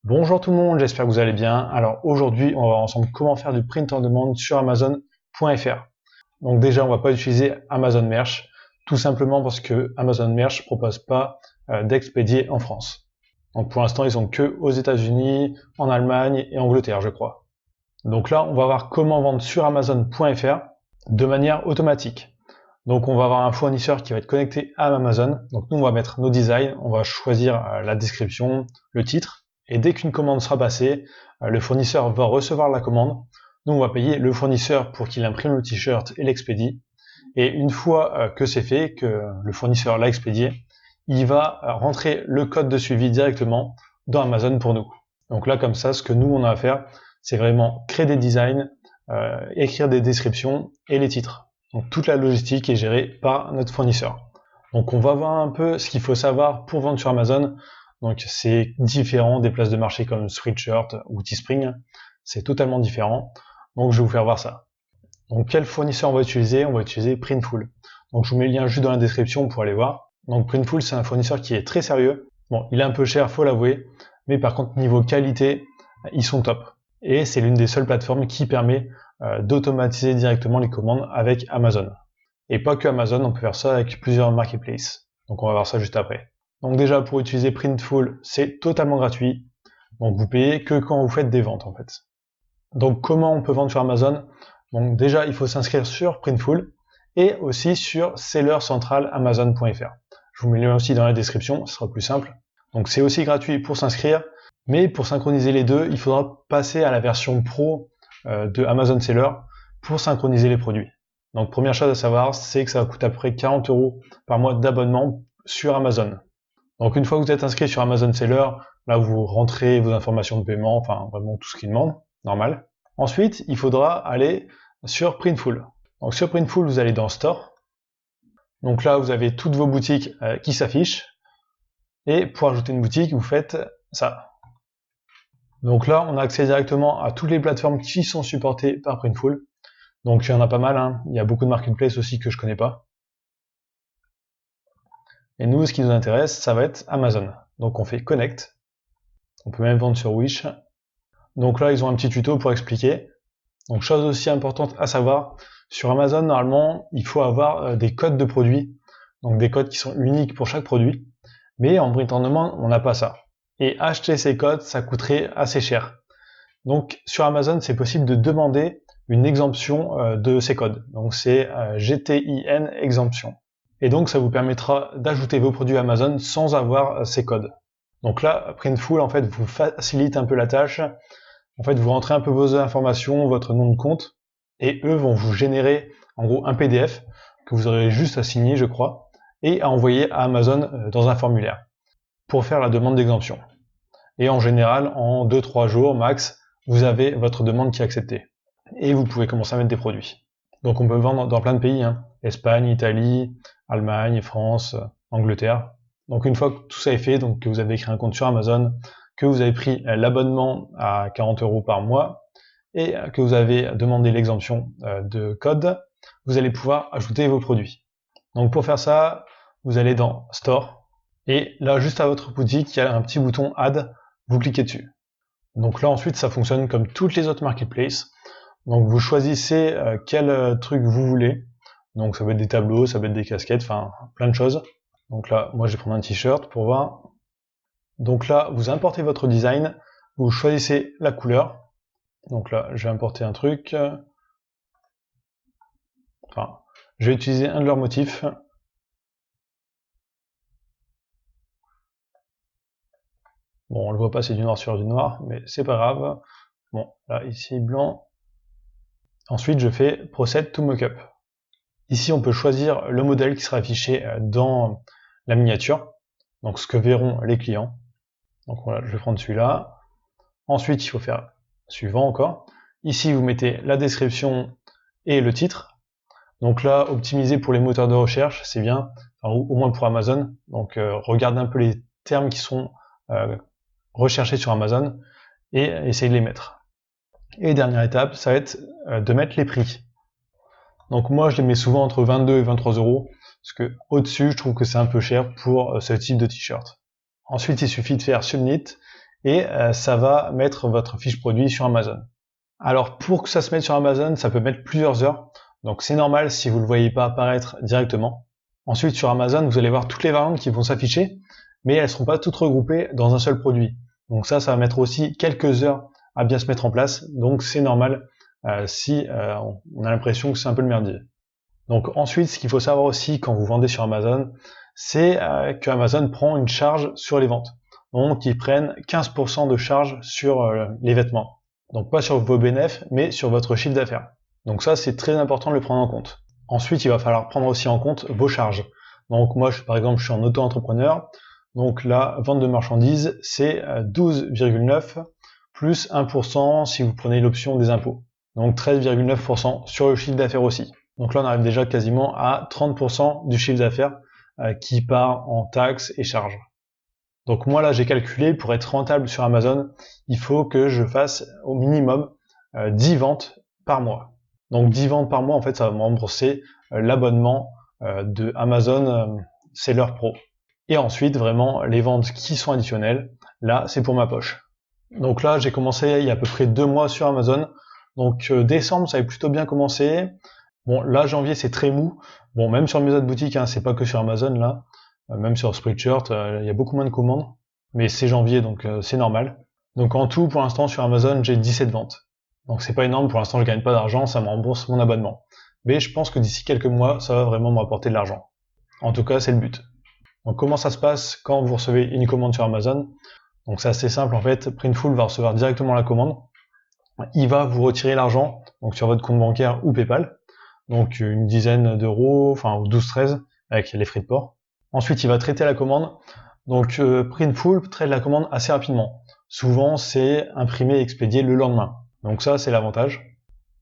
Bonjour tout le monde, j'espère que vous allez bien. Alors aujourd'hui, on va voir ensemble comment faire du print on demand sur Amazon.fr. Donc déjà, on va pas utiliser Amazon Merch, tout simplement parce que Amazon Merch propose pas d'expédier en France. Donc pour l'instant, ils sont que aux États-Unis, en Allemagne et en Angleterre, je crois. Donc là, on va voir comment vendre sur Amazon.fr de manière automatique. Donc on va avoir un fournisseur qui va être connecté à Amazon. Donc nous, on va mettre nos designs, on va choisir la description, le titre. Et dès qu'une commande sera passée, le fournisseur va recevoir la commande. Nous, on va payer le fournisseur pour qu'il imprime le t-shirt et l'expédie. Et une fois que c'est fait, que le fournisseur l'a expédié, il va rentrer le code de suivi directement dans Amazon pour nous. Donc là, comme ça, ce que nous, on a à faire, c'est vraiment créer des designs, écrire des descriptions et les titres. Donc toute la logistique est gérée par notre fournisseur. Donc on va voir un peu ce qu'il faut savoir pour vendre sur Amazon. Donc c'est différent des places de marché comme Spreadshirt ou Teespring. C'est totalement différent. Donc je vais vous faire voir ça. Donc quel fournisseur on va utiliser? On va utiliser Printful. Donc je vous mets le lien juste dans la description pour aller voir. Donc Printful, c'est un fournisseur qui est très sérieux. Bon, il est un peu cher, faut l'avouer, mais par contre niveau qualité, ils sont top. Et c'est l'une des seules plateformes qui permet d'automatiser directement les commandes avec Amazon. Et pas que Amazon, on peut faire ça avec plusieurs marketplaces. Donc on va voir ça juste après. Donc déjà, pour utiliser Printful, c'est totalement gratuit. Donc vous payez que quand vous faites des ventes en fait. Donc comment on peut vendre sur Amazon? Donc déjà, il faut s'inscrire sur Printful et aussi sur Seller Central Amazon.fr. Je vous mets le lien aussi dans la description, ce sera plus simple. Donc c'est aussi gratuit pour s'inscrire, mais pour synchroniser les deux, il faudra passer à la version pro de Amazon Seller pour synchroniser les produits. Donc première chose à savoir, c'est que ça va coûter à peu près 40 € par mois d'abonnement sur Amazon. Donc une fois que vous êtes inscrit sur Amazon Seller, là vous rentrez vos informations de paiement, enfin vraiment tout ce qu'il demande, normal. Ensuite, il faudra aller sur Printful. Donc sur Printful, vous allez dans Store. Donc là, vous avez toutes vos boutiques qui s'affichent. Et pour ajouter une boutique, vous faites ça. Donc là, on a accès directement à toutes les plateformes qui sont supportées par Printful. Donc il y en a pas mal, hein. Il y a beaucoup de marketplaces aussi que je connais pas. Et nous, ce qui nous intéresse, ça va être Amazon. Donc on fait Connect. On peut même vendre sur Wish. Donc là, ils ont un petit tuto pour expliquer. Donc chose aussi importante à savoir, sur Amazon, normalement, il faut avoir des codes de produits. Donc des codes qui sont uniques pour chaque produit. Mais en print on demand, on n'a pas ça. Et acheter ces codes, ça coûterait assez cher. Donc sur Amazon, c'est possible de demander une exemption de ces codes. Donc c'est GTIN exemption. Et donc ça vous permettra d'ajouter vos produits Amazon sans avoir ces codes. Donc là, Printful en fait vous facilite un peu la tâche. En fait, vous rentrez un peu vos informations, votre nom de compte, et eux vont vous générer en gros un PDF que vous aurez juste à signer, je crois, et à envoyer à Amazon dans un formulaire pour faire la demande d'exemption. Et en général, en 2-3 jours max, vous avez votre demande qui est acceptée. Et vous pouvez commencer à mettre des produits. Donc on peut vendre dans plein de pays, hein. Espagne, Italie, Allemagne, France, Angleterre. Donc une fois que tout ça est fait, donc que vous avez créé un compte sur Amazon, que vous avez pris l'abonnement à 40 € par mois, et que vous avez demandé l'exemption de code, vous allez pouvoir ajouter vos produits. Donc pour faire ça, vous allez dans Store, et là juste à votre boutique, il y a un petit bouton Add, vous cliquez dessus. Donc là ensuite ça fonctionne comme toutes les autres marketplaces. Donc vous choisissez quel truc vous voulez. Donc ça peut être des tableaux, ça peut être des casquettes, enfin plein de choses. Donc là, moi je vais prendre un t-shirt pour voir. Donc là, vous importez votre design, vous choisissez la couleur. Donc là, je vais importer un truc. Enfin, je vais utiliser un de leurs motifs. Bon, on le voit pas, c'est du noir sur du noir, mais c'est pas grave. Bon, là, ici, blanc. Ensuite, je fais Proceed to Mockup. Ici, on peut choisir le modèle qui sera affiché dans la miniature. Donc, ce que verront les clients. Donc voilà, je vais prendre celui-là. Ensuite, il faut faire suivant encore. Ici, vous mettez la description et le titre. Donc là, optimiser pour les moteurs de recherche, c'est bien, enfin, au moins pour Amazon. Donc regardez un peu les termes qui sont recherchés sur Amazon et essayez de les mettre. Et dernière étape, ça va être de mettre les prix. Donc moi, je les mets souvent entre 22 et 23 €, parce que au-dessus, je trouve que c'est un peu cher pour ce type de t-shirt. Ensuite, il suffit de faire Submit, et ça va mettre votre fiche produit sur Amazon. Alors pour que ça se mette sur Amazon, ça peut mettre plusieurs heures, donc c'est normal si vous ne le voyez pas apparaître directement. Ensuite sur Amazon, vous allez voir toutes les variantes qui vont s'afficher, mais elles ne seront pas toutes regroupées dans un seul produit. Donc ça va mettre aussi quelques heures à bien se mettre en place, donc c'est normal si on a l'impression que c'est un peu le merdier. Donc ensuite, ce qu'il faut savoir aussi quand vous vendez sur Amazon, c'est que Amazon prend une charge sur les ventes. Donc ils prennent 15% de charge sur les vêtements. Donc pas sur vos bénéfices, mais sur votre chiffre d'affaires. Donc ça, c'est très important de le prendre en compte. Ensuite, il va falloir prendre aussi en compte vos charges. Donc moi, par exemple, je suis en auto-entrepreneur. Donc la vente de marchandises, c'est 12,9 plus 1% si vous prenez l'option des impôts. Donc 13,9% sur le chiffre d'affaires aussi. Donc là, on arrive déjà quasiment à 30% du chiffre d'affaires qui part en taxes et charges. Donc moi là, j'ai calculé, pour être rentable sur Amazon, il faut que je fasse au minimum 10 ventes par mois. Donc 10 ventes par mois, en fait, ça va me rembourser l'abonnement de Amazon Seller Pro. Et ensuite, vraiment, les ventes qui sont additionnelles, là, c'est pour ma poche. Donc là, j'ai commencé il y a à peu près 2 mois sur Amazon. Donc décembre, ça avait plutôt bien commencé. Bon, là, janvier, c'est très mou. Bon, même sur mes autres boutiques, hein, c'est pas que sur Amazon, là. Même sur Spreadshirt, il y a beaucoup moins de commandes. Mais c'est janvier, donc c'est normal. Donc en tout, pour l'instant, sur Amazon, j'ai 17 ventes. Donc c'est pas énorme, pour l'instant, je gagne pas d'argent, ça me rembourse mon abonnement. Mais je pense que d'ici quelques mois, ça va vraiment me rapporter de l'argent. En tout cas, c'est le but. Donc comment ça se passe quand vous recevez une commande sur Amazon? Donc c'est assez simple, en fait. Printful va recevoir directement la commande. Il va vous retirer l'argent, donc sur votre compte bancaire ou PayPal. Donc une dizaine d'euros, enfin 12-13 avec les frais de port. Ensuite, il va traiter la commande. Donc Printful traite la commande assez rapidement. Souvent, c'est imprimé et expédié le lendemain. Donc ça, c'est l'avantage.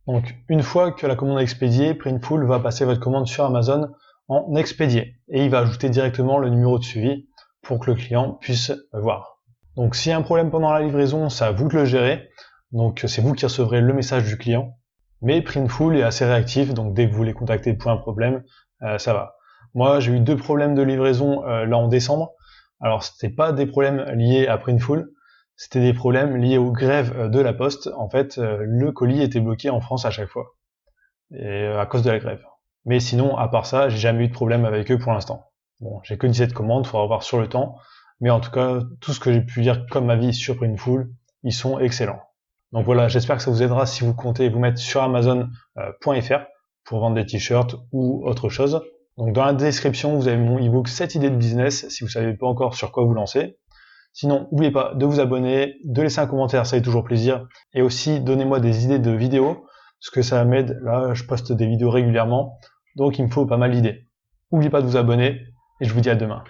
Donc une fois que la commande est expédiée, Printful va passer votre commande sur Amazon en expédié. Et il va ajouter directement le numéro de suivi pour que le client puisse voir. Donc s'il y a un problème pendant la livraison, c'est à vous de le gérer. Donc c'est vous qui recevrez le message du client. Mais Printful est assez réactif, donc dès que vous les contactez pour un problème, ça va. Moi, j'ai eu 2 problèmes de livraison là en décembre. Alors, c'était pas des problèmes liés à Printful, c'était des problèmes liés aux grèves de la Poste. En fait, le colis était bloqué en France à chaque fois, et à cause de la grève. Mais sinon, à part ça, j'ai jamais eu de problème avec eux pour l'instant. Bon, j'ai que 17 commandes, faudra voir sur le temps. Mais en tout cas, tout ce que j'ai pu dire comme avis sur Printful, ils sont excellents. Donc voilà, j'espère que ça vous aidera si vous comptez vous mettre sur Amazon.fr pour vendre des t-shirts ou autre chose. Donc dans la description, vous avez mon ebook 7 idées de business si vous ne savez pas encore sur quoi vous lancer. Sinon, n'oubliez pas de vous abonner, de laisser un commentaire, ça fait toujours plaisir. Et aussi, donnez-moi des idées de vidéos, parce que ça m'aide. Là, je poste des vidéos régulièrement, donc il me faut pas mal d'idées. N'oubliez pas de vous abonner, et je vous dis à demain.